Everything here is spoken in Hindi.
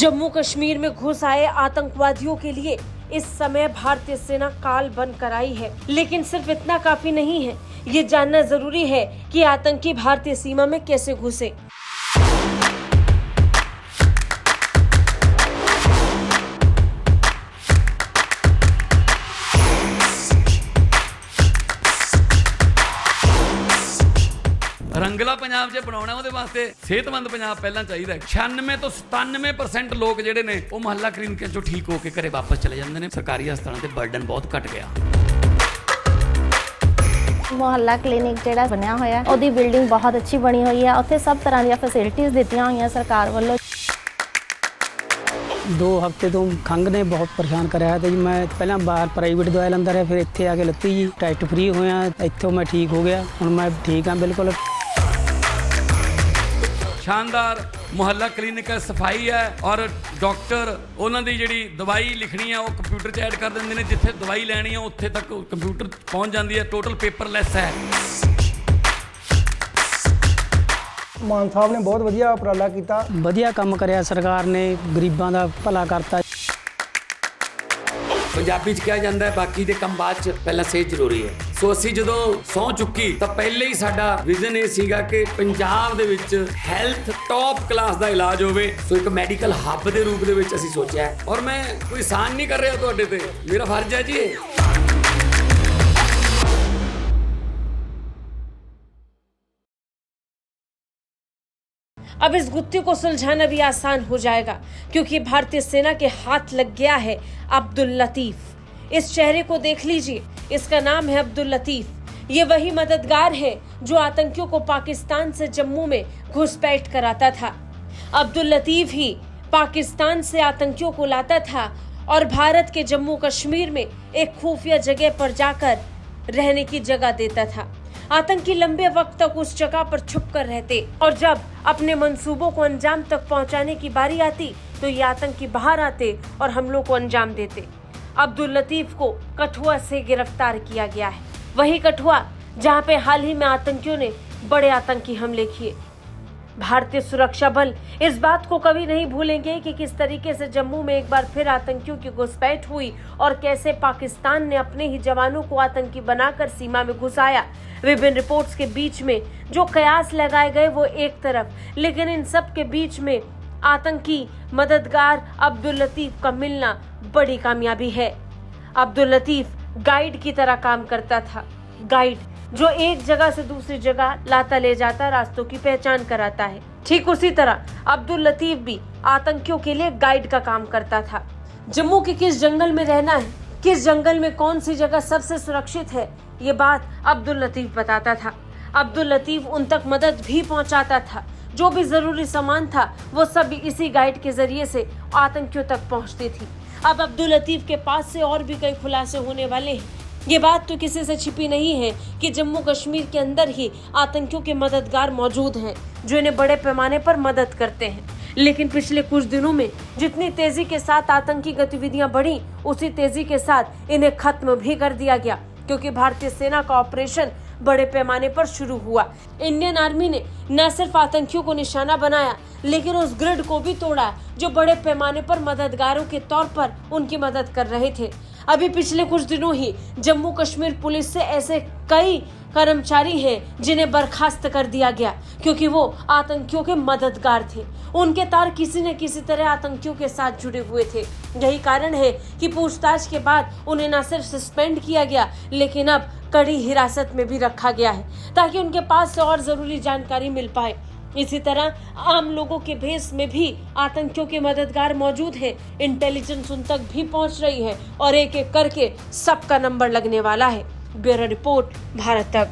जम्मू कश्मीर में घुस आए आतंकवादियों के लिए इस समय भारतीय सेना काल बनकर आई है, लेकिन सिर्फ इतना काफी नहीं है। ये जानना जरूरी है कि आतंकी भारतीय सीमा में कैसे घुसे। रंगला पंजाब जे बनाउणा ਉਹਦੇ ਵਾਸਤੇ ਸਿਹਤਮੰਦ ਪੰਜਾਬ ਪਹਿਲਾਂ ਚਾਹੀਦਾ। 96 ਤੋਂ 97% ਲੋਕ ਜਿਹੜੇ ਨੇ ਉਹ ਮੁਹੱਲਾ ਕਲੀਨਿਕਾਂ ਚੋਂ ਠੀਕ ਹੋ ਕੇ ਘਰੇ ਵਾਪਸ ਚਲੇ ਜਾਂਦੇ ਨੇ। ਸਰਕਾਰੀ ਹਸਪਤਾਲਾਂ ਤੇ ਬਰਡਨ ਬਹੁਤ ਘਟ ਗਿਆ। ਮੁਹੱਲਾ ਕਲੀਨਿਕ ਜਿਹੜਾ ਬਣਿਆ ਹੋਇਆ ਉਹਦੀ ਬਿਲਡਿੰਗ ਬਹੁਤ ਅੱਛੀ ਬਣੀ ਹੋਈ ਹੈ। ਉੱਥੇ ਸਭ ਤਰ੍ਹਾਂ ਦੀਆਂ ਫੈਸਿਲਿਟੀਆਂ ਦਿੱਤੀਆਂ ਹੋਈਆਂ ਸਰਕਾਰ ਵੱਲੋਂ। 2 ਹਫ਼ਤੇ ਤੋਂ ਖੰਘ ਨੇ ਬਹੁਤ ਪਰੇਸ਼ਾਨ ਕਰਿਆ ਤੇ ਜੀ ਮੈਂ ਪਹਿਲਾਂ ਬਾਹਰ ਪ੍ਰਾਈਵੇਟ ਦਵਾਈ ਲੈਂਦਾ ਰਿਹਾ, ਫਿਰ ਇੱਥੇ ਆ ਕੇ ਲੱਤੀ ਜੀ ਟੈਸਟ ਫ੍ਰੀ ਹੋਇਆ, ਇੱਥੋਂ ਮੈਂ ਠੀਕ ਹੋ ਗਿਆ। ਹੁਣ ਮੈਂ ਠੀਕ ਹਾਂ ਬਿਲਕੁਲ। शानदार मुहल्ला क्लिनिक है, सफाई है और डॉक्टर उन्होंने जी दवाई लिखनी है वो कंप्यूटर च ऐड कर देंगे ने। जिथे दवाई लैनी है उत्थे तक कंप्यूटर पहुँच जाती है। टोटल पेपरलैस है। मान साहब ने बहुत वधिया उपराला किया, ਵਧੀਆ ਕੰਮ ਕਰਿਆ ਸਰਕਾਰ ਨੇ, ਗਰੀਬਾਂ ਦਾ ਭਲਾ ਕਰਤਾ। पंजाबी च कहा जाता है बाकी दे कम बाद च पहला सेहत जरूरी है। सो असी जो सौ चुकी तो पहले ही साडा विजन ये सीगा कि पंजाब दे विच हैल्थ टॉप क्लास दा इलाज होवे। सो एक मैडिकल हब दे रूप दे विच असी सोचा है और मैं कोई एहसान नहीं कर रहा तुहाडे ते, मेरा फर्ज है जी। अब इस गुत्थी को सुलझाना भी आसान हो जाएगा क्योंकि भारतीय सेना के हाथ लग गया है अब्दुल लतीफ। इस चेहरे को देख लीजिए, इसका नाम है अब्दुल लतीफ। ये वही मददगार है जो आतंकियों को पाकिस्तान से जम्मू में घुसपैठ कराता था। अब्दुल लतीफ ही पाकिस्तान से आतंकियों को लाता था और भारत के जम्मू कश्मीर में एक खुफिया जगह पर जाकर रहने की जगह देता था। आतंकी लंबे वक्त तक उस जगह पर छुप कर रहते और जब अपने मंसूबों को अंजाम तक पहुंचाने की बारी आती तो ये आतंकी बाहर आते और हमलों को अंजाम देते। अब्दुल लतीफ को कठुआ से गिरफ्तार किया गया है, वही कठुआ जहां पे हाल ही में आतंकियों ने बड़े आतंकी हमले किए। भारतीय सुरक्षा बल इस बात को कभी नहीं भूलेंगे कि किस तरीके से जम्मू में एक बार फिर आतंकियों की घुसपैठ हुई और कैसे पाकिस्तान ने अपने ही जवानों को आतंकी बनाकर सीमा में घुसाया। विभिन्न रिपोर्ट्स के बीच में जो कयास लगाए गए वो एक तरफ, लेकिन इन सब के बीच में आतंकी मददगार अब्दुल लतीफ का मिलना बड़ी कामयाबी है। अब्दुल लतीफ गाइड की तरह काम करता था। गाइड जो एक जगह से दूसरी जगह लाता ले जाता, रास्तों की पहचान कराता है। ठीक उसी तरह अब्दुल लतीफ भी आतंकियों के लिए गाइड का काम करता था। जम्मू के किस जंगल में रहना है, किस जंगल में कौन सी जगह सबसे सुरक्षित है, ये बात अब्दुल लतीफ बताता था। अब्दुल लतीफ उन तक मदद भी पहुंचाता था। जो भी जरूरी सामान था वो सब इसी गाइड के जरिए से आतंकियों तक पहुंचती थी। अब अब्दुल लतीफ के पास से और भी कई खुलासे होने वाले हैं। ये बात तो किसी से छिपी नहीं है कि जम्मू कश्मीर के अंदर ही आतंकियों के मददगार मौजूद हैं जो इन्हें बड़े पैमाने पर मदद करते हैं। लेकिन पिछले कुछ दिनों में जितनी तेजी के साथ आतंकी गतिविधियां बढ़ी, उसी तेजी के साथ इन्हें खत्म भी कर दिया गया क्योंकि भारतीय सेना का ऑपरेशन बड़े पैमाने पर शुरू हुआ। इंडियन आर्मी ने न सिर्फ आतंकियों को निशाना बनाया लेकिन उस ग्रिड को भी तोड़ा जो बड़े पैमाने पर मददगारों के तौर पर उनकी मदद कर रहे थे। अभी पिछले कुछ दिनों ही जम्मू कश्मीर पुलिस से ऐसे कई कर्मचारी हैं जिन्हें बर्खास्त कर दिया गया क्योंकि वो आतंकियों के मददगार थे। उनके तार किसी न किसी तरह आतंकियों के साथ जुड़े हुए थे। यही कारण है कि पूछताछ के बाद उन्हें न सिर्फ सस्पेंड किया गया लेकिन अब कड़ी हिरासत में भी रखा गया है ताकि उनके पास से और जरूरी जानकारी मिल पाए। इसी तरह आम लोगों के भेष में भी आतंकियों के मददगार मौजूद हैं। इंटेलिजेंस उन तक भी पहुंच रही है और एक एक करके सबका नंबर लगने वाला है। ब्यूरो रिपोर्ट, भारत तक।